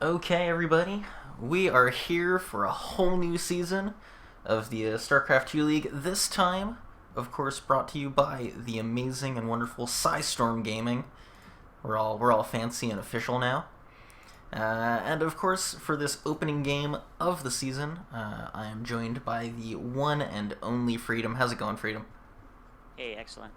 Okay, everybody, we are here for a whole new season of the StarCraft 2 League. This time, of course, brought to you by the amazing and wonderful PSIStorm Gaming. We're all fancy and official now. And of course, for this opening game of the season, I am joined by the one and only Freedom. How's it going, Freedom? Hey, excellent.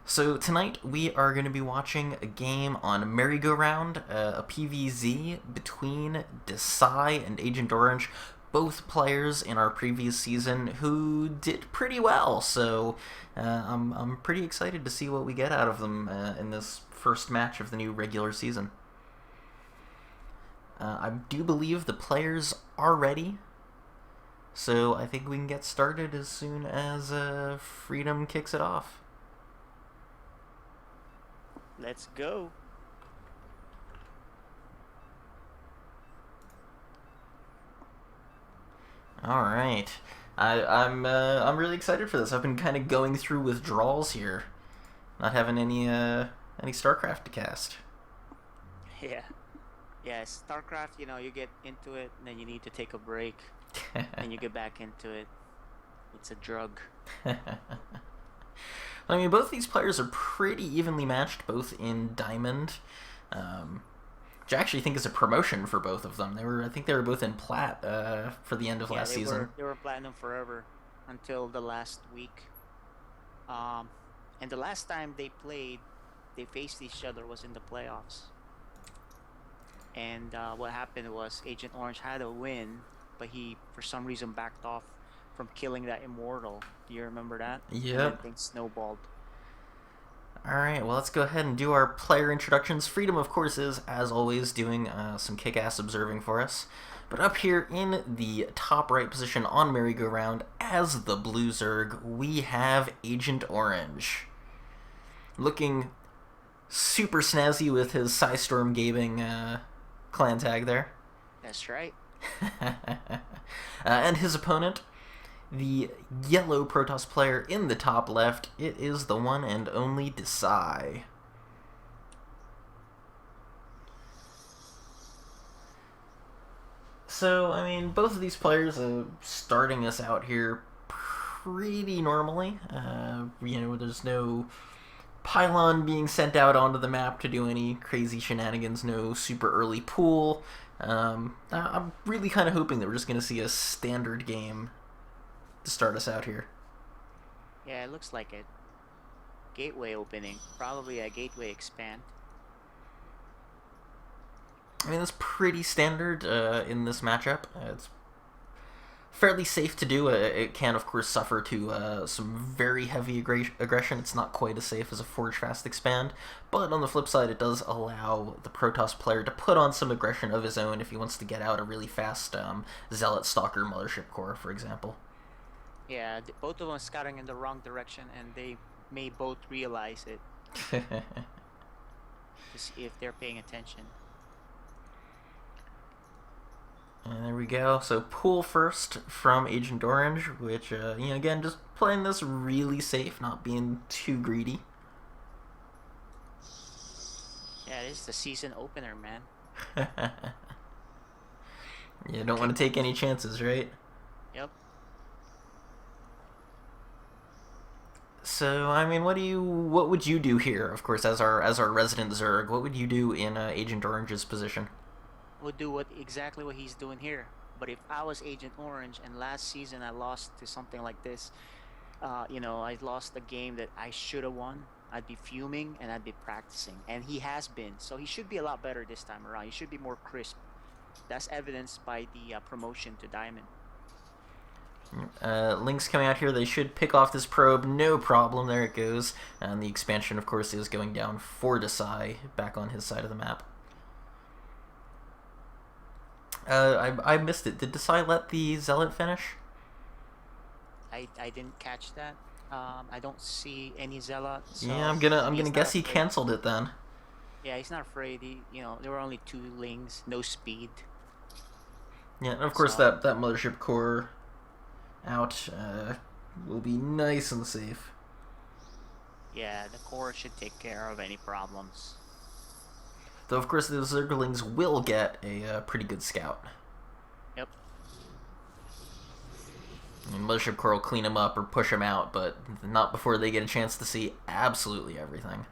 So tonight we are going to be watching a game on Merry-Go-Round, a PvZ between Decy and AgtOrange, both players in our previous season who did pretty well. So I'm pretty excited to see what we get out of them in this first match of the new regular season. I do believe the players are ready, so I think we can get started as soon as Freedom kicks it off. Let's go. All right, I'm really excited for this. I've been kind of going through withdrawals here, not having any StarCraft to cast. Yeah. Yeah, StarCraft, you get into it, and then you need to take a break, and you get back into it. It's a drug. I mean, both these players are pretty evenly matched, both in Diamond, which I actually think is a promotion for both of them. I think they were both in Plat for the end of last season. They were Platinum forever until the last week. And the last time they faced each other was in the playoffs. And what happened was AgtOrange had a win, but he, for some reason, backed off from killing that Immortal. Do you remember that? Yep. And things snowballed. Alright, well, let's go ahead and do our player introductions. Freedom, of course, is, as always, doing some kick-ass observing for us. But up here in the top right position on Merry-Go-Round, as the Blue Zerg, we have AgtOrange. Looking super snazzy with his PSIStorm Gaming clan tag there. That's right. And his opponent, the yellow Protoss player in the top left, it is the one and only Decy. So, I mean, both of these players are starting us out here pretty normally. There's no pylon being sent out onto the map to do any crazy shenanigans, no super early pool. I'm really kind of hoping that we're just going to see a standard game to start us out here. Yeah, it looks like it. Gateway opening. Probably a gateway expand. I mean, that's pretty standard in this matchup. It's fairly safe to do. It can, of course, suffer to some very heavy aggression. It's not quite as safe as a Forge Fast Expand, but on the flip side, it does allow the Protoss player to put on some aggression of his own if he wants to get out a really fast Zealot Stalker Mothership Core, for example. Yeah, both of them are scouting in the wrong direction, and they may both realize it. To see if they're paying attention. And there we go. So pool first from AgtOrange, which, again, just playing this really safe, not being too greedy. Yeah, this is the season opener, man. You don't want to take any chances, right? Yep. So, I mean, what would you do here? Of course, as our resident Zerg, what would you do in AgtOrange's position? Would do exactly what he's doing here. But if I was AgtOrange and last season I lost to something like this, I lost a game that I should have won, I'd be fuming and I'd be practicing. And he has been, so he should be a lot better this time around. He should be more crisp. That's evidenced by the promotion to Diamond. Links coming out here, they should pick off this probe, no problem, there it goes. And the expansion, of course, is going down for Decy, back on his side of the map. I missed it. Did Decy let the Zealot finish? I didn't catch that. I don't see any Zealot. So yeah, I'm gonna guess he canceled it then. Yeah, he's not afraid. There were only 2 lings, no speed. Yeah, and of course that Mothership Core out will be nice and safe. Yeah, the core should take care of any problems. Though, of course, those Zerglings will get a pretty good scout. Yep. I mean, Mothership Core will clean them up or push them out, but not before they get a chance to see absolutely everything.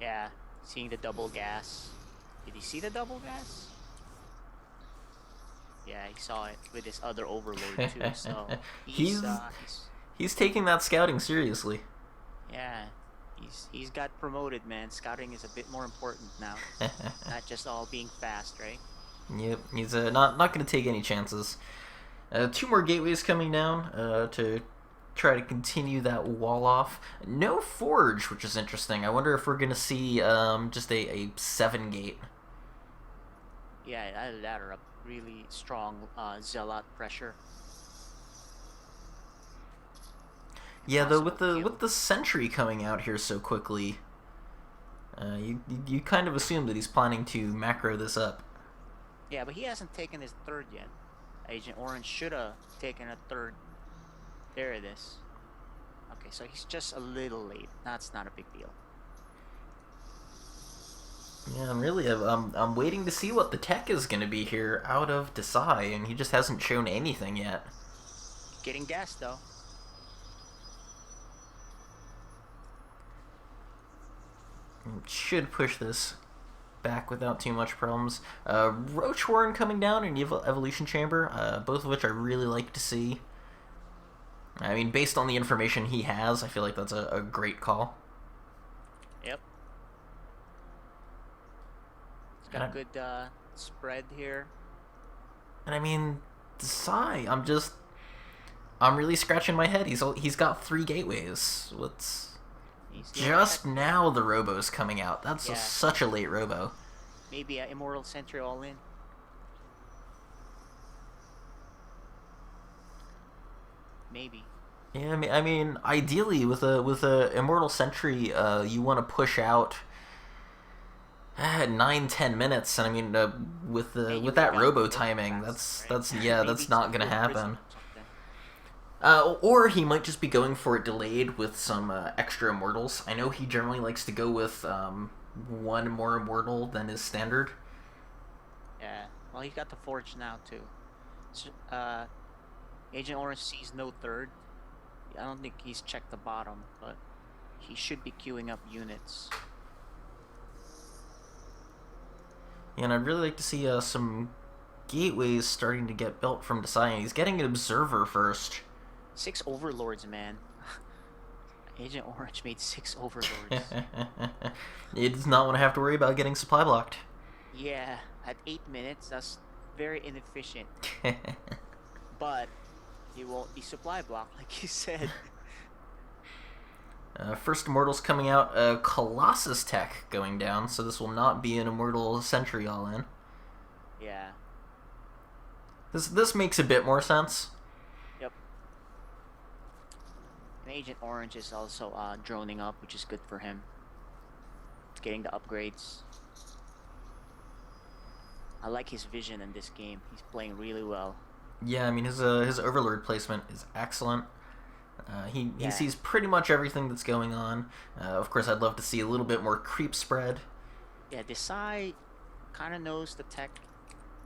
Yeah, seeing the double gas. Did he see the double gas? Yeah, he saw it with his other overlord too. So he's taking that scouting seriously. Yeah, he's got promoted, man. Scouting is a bit more important now. Not just all being fast, right? Yep, he's not going to take any chances. 2 more gateways coming down to try to continue that wall off. No forge, which is interesting. I wonder if we're going to see just a 7 gate. Yeah, either that or a really strong zealot pressure. Yeah, though with the sentry coming out here so quickly, you kind of assume that he's planning to macro this up. Yeah, but he hasn't taken his 3rd yet. Agent Orange should have taken a 3rd. There it is. Okay, so he's just a little late. That's not a big deal. Yeah, I'm waiting to see what the tech is going to be here out of Decy, and he just hasn't shown anything yet. Getting gas though. Should push this back without too much problems. Roach Warren coming down and Evolution Chamber, both of which I really like to see. I mean, based on the information he has, I feel like that's a great call. Yep. It's got a good spread here. And I mean, Decy, I'm really scratching my head. He's got 3 gateways. Just now the Robo's coming out. That's such a late Robo. Maybe an Immortal Sentry all in. Maybe. Yeah, I mean, ideally with a Immortal Sentry, you want to push out 9-10 minutes, and I mean, with that Robo timing, that's not gonna happen. Or he might just be going for it delayed with some extra immortals. I know he generally likes to go with 1 more immortal than his standard. Yeah, well, he got the forge now too. So, Agent Orange sees no 3rd. I don't think he's checked the bottom, but he should be queuing up units. Yeah, and I'd really like to see some gateways starting to get built from Decy. He's getting an observer first. 6 overlords, man. Agent Orange made 6 overlords. He does not want to have to worry about getting supply blocked. Yeah, at 8 minutes, that's very inefficient. But he won't be supply blocked, like you said. First Immortals coming out, Colossus tech going down, so this will not be an Immortal Sentry all in. Yeah. This makes a bit more sense. Yep. And Agent Orange is also droning up, which is good for him. It's getting the upgrades. I like his vision in this game. He's playing really well. Yeah, I mean his Overlord placement is excellent. He sees pretty much everything that's going on. Of course, I'd love to see a little bit more creep spread. Yeah, Decy kind of knows the tech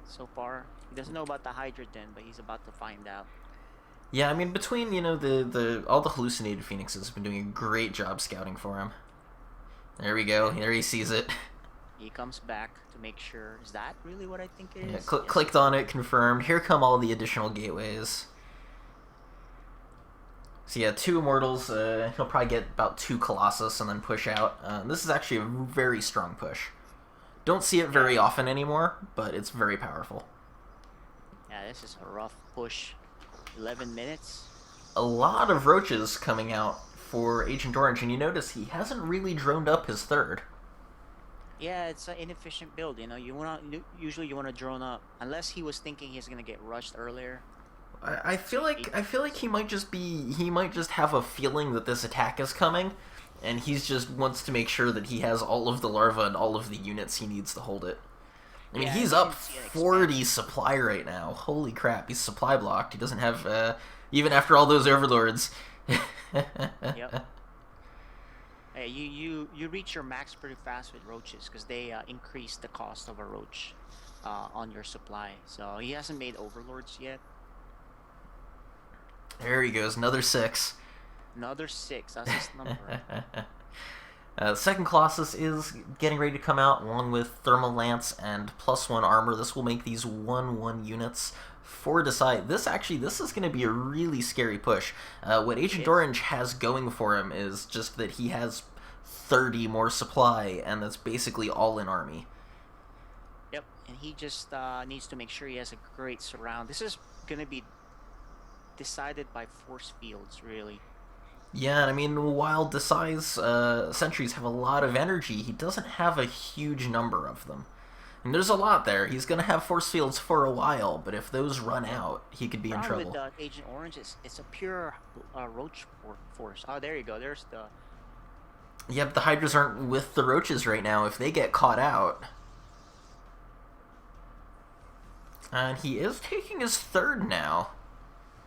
so far. He doesn't know about the Hydra Den, but he's about to find out. Yeah, I mean, between, you know, all the hallucinated phoenixes have been doing a great job scouting for him. There we go. There he sees it. He comes back to make sure. Is that really what I think it is? Yeah, clicked on it, confirmed. Here come all the additional gateways. So yeah, 2 Immortals. He'll probably get about 2 Colossus and then push out. This is actually a very strong push. Don't see it very often anymore, but it's very powerful. Yeah, this is a rough push. 11 minutes. A lot of roaches coming out for Agent Orange, and you notice he hasn't really droned up his 3rd. Yeah, it's an inefficient build. You know, usually you want to drone up, unless he was thinking he's gonna get rushed earlier. I feel like he might just have a feeling that this attack is coming, and he's just wants to make sure that he has all of the larva and all of the units he needs to hold it. I mean, he's up 40 supply right now. Holy crap, he's supply blocked. He doesn't have even after all those overlords. Yep. Hey, you reach your max pretty fast with roaches because they increase the cost of a roach on your supply. So he hasn't made overlords yet. There he goes, another 6. Another 6. That's his number. Second Colossus is getting ready to come out, along with Thermal Lance and +1 armor. This will make these 1/1 units for Decy. This is going to be a really scary push. What Agent Orange has going for him is just that he has 30 more supply, and that's basically all in army. Yep, and he just needs to make sure he has a great surround. This is going to be decided by force fields, really. Yeah, and I mean, while Decy's sentries have a lot of energy, he doesn't have a huge number of them. And there's a lot there. He's going to have force fields for a while, but if those run out, he could be in trouble. With Agent Orange, it's a pure roach force. Oh, there you go. There's the... Yep, the Hydras aren't with the roaches right now. If they get caught out... And he is taking his 3rd now.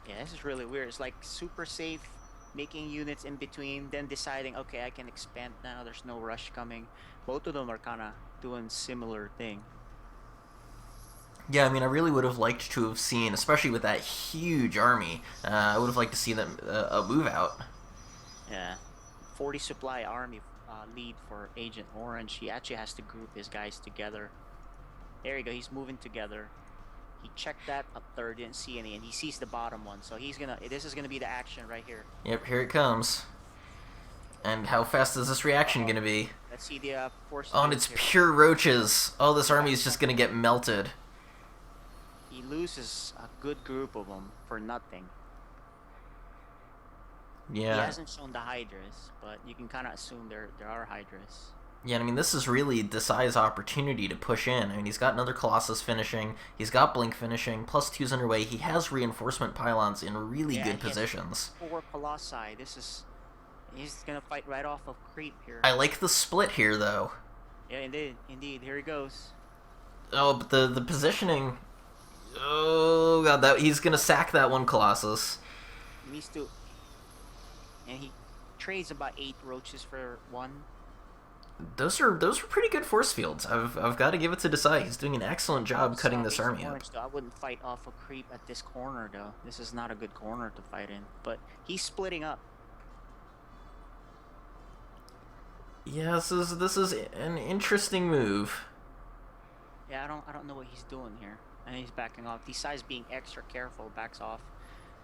Yeah, this is really weird. It's like super safe, making units in between, then deciding, okay, I can expand now. There's no rush coming. Both of them are kind of doing similar thing. Yeah, I mean, I really would have liked to have seen, especially with that huge army, I would have liked to see them move out. Yeah, 40 supply army lead for Agent Orange. He actually has to group his guys together. There you go. He's moving together. He checked that up there, didn't see any, and he sees the bottom one. So this is gonna be the action right here. Yep, here it comes. And how fast is this reaction gonna be? Let's see the force. Oh, and it's pure roaches. Oh, this army is just gonna get melted. He loses a good group of them for nothing. Yeah. He hasn't shown the Hydras, but you can kind of assume there are Hydras. Yeah, I mean, this is really Decy's opportunity to push in. I mean, he's got another Colossus finishing, he's got Blink finishing, +2's underway, he has reinforcement pylons in really good positions. 4 Colossi, he's gonna fight right off of creep here. I like the split here, though. Yeah, indeed, here he goes. Oh, but the positioning... Oh, God, he's gonna sack that one Colossus. He needs to... And he trades about 8 roaches for 1. Those are pretty good force fields. I've got to give it to Decy. He's doing an excellent job cutting this army up. I wouldn't fight off a creep at this corner, though. This is not a good corner to fight in. But he's splitting up. Yeah, this is an interesting move. Yeah, I don't know what he's doing here. And he's backing off. Decy's being extra careful, backs off.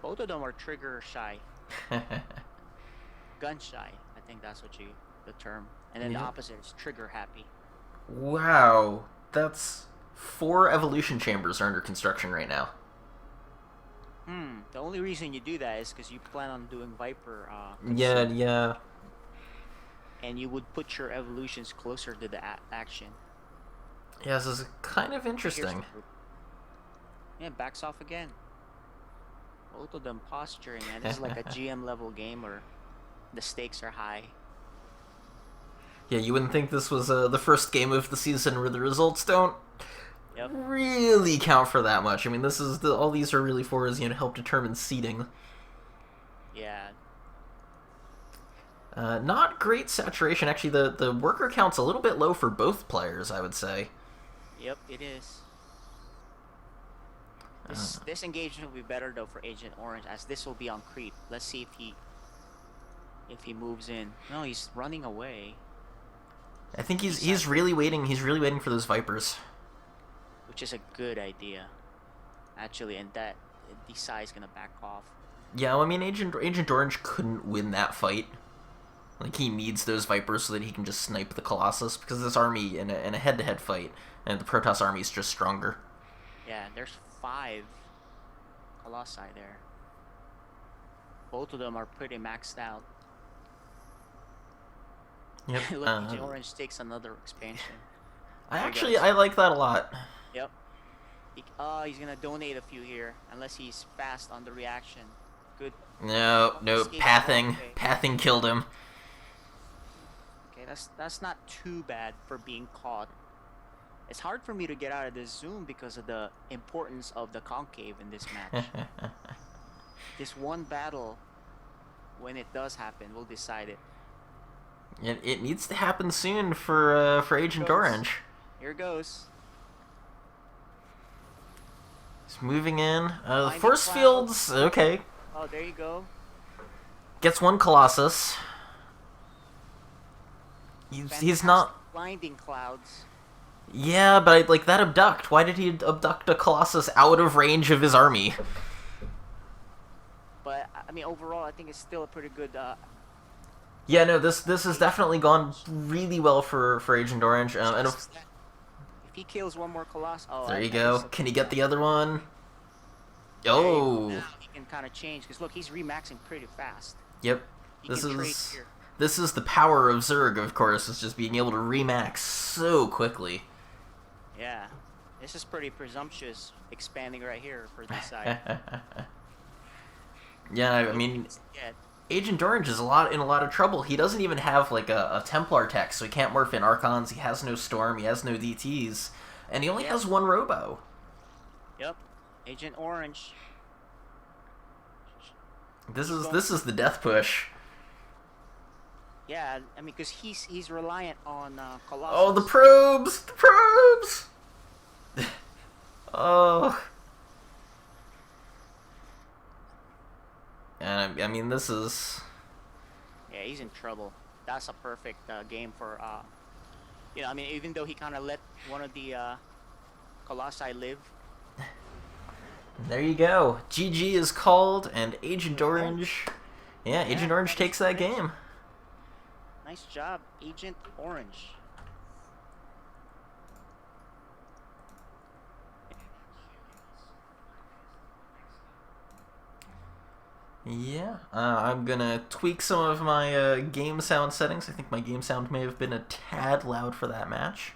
Both of them are trigger shy. Gun shy. I think that's the term. And then the opposite is trigger happy. Wow, that's 4 evolution chambers are under construction right now. The only reason you do that is because you plan on doing Viper. Yeah. And you would put your evolutions closer to the action. Yeah, this is kind of interesting. Yeah, backs off again. Both of them posturing, man. This is like a GM level game where the stakes are high. Yeah, you wouldn't think this was the first game of the season where the results don't really count for that much. I mean, this is all these are really for is to help determine seeding. Yeah. Not great saturation. Actually, the worker count's a little bit low for both players, I would say. Yep, it is. This engagement will be better though for Agent Orange, as this will be on creep. Let's see if he moves in. No, he's running away. I think he's really waiting. He's really waiting for those Vipers, which is a good idea, actually. And that Decy's gonna back off. Yeah, well, I mean, Agent Orange couldn't win that fight. Like, he needs those Vipers so that he can just snipe the Colossus, because this army in a head-to-head fight, and the Protoss army is just stronger. Yeah, there's 5 Colossi there. Both of them are pretty maxed out. Yep. Look, Agent Orange takes another expansion. I like that a lot. Yep. He's gonna donate a few here, unless he's fast on the reaction. Good. No, pathing killed him. Okay, that's not too bad for being caught. It's hard for me to get out of this zoom because of the importance of the concave in this match. This one battle, when it does happen, will decide it. It needs to happen soon for Agent Orange. Here goes. He's moving in. The Finding force clouds. fields, okay. Oh, there you go. Gets one Colossus. He's not... Blinding clouds. Yeah, but like that abduct. Why did he abduct a Colossus out of range of his army? But I mean, overall, I think it's still a pretty good. Yeah, no, this has definitely gone really well for Agent Orange. And If he kills one more Colossus, oh, there you go. Can he get the other one? Oh. Now he can kind of change because look, he's remaxing pretty fast. Yep. He This can trade is here. this is the power of Zerg, of course, is just being able to remax so quickly. Yeah, this is pretty presumptuous expanding right here for this side. Yeah, I mean, Agent Orange is in a lot of trouble. He doesn't even have like a Templar tech, so he can't morph in Archons. He has no Storm. He has no DTs, and he only has one Robo. Yep, Agent Orange. This is the death push. Yeah, I mean, because he's reliant on Colossus. Oh, the probes! The probes! Oh. And I mean, this is... Yeah, he's in trouble. That's a perfect game for, you know, I mean, even though he kind of let one of the Colossi live. There you go. GG is called, and Agent Orange... Yeah, Agent Orange takes that game. Nice job, Agent Orange. Yeah, I'm gonna tweak some of my game sound settings. I think my game sound may have been a tad loud for that match.